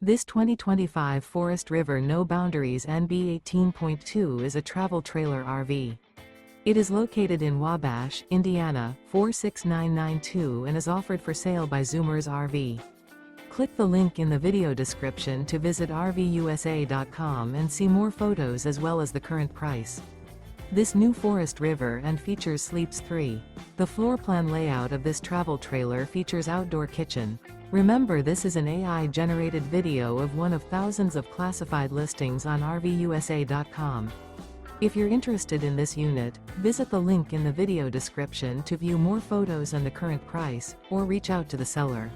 This 2025 Forest River No Boundaries NB 18.2 is a travel trailer RV. It is located in Wabash, Indiana, 46992 and is offered for sale by Zoomers RV. Click the link in the video description to visit RVUSA.com and see more photos as well as the current price. This new Forest River and features Sleeps 3. The floor plan layout of this travel trailer features outdoor kitchen. Remember, this is an AI-generated video of one of thousands of classified listings on RVUSA.com. If you're interested in this unit, visit the link in the video description to view more photos and the current price, or reach out to the seller.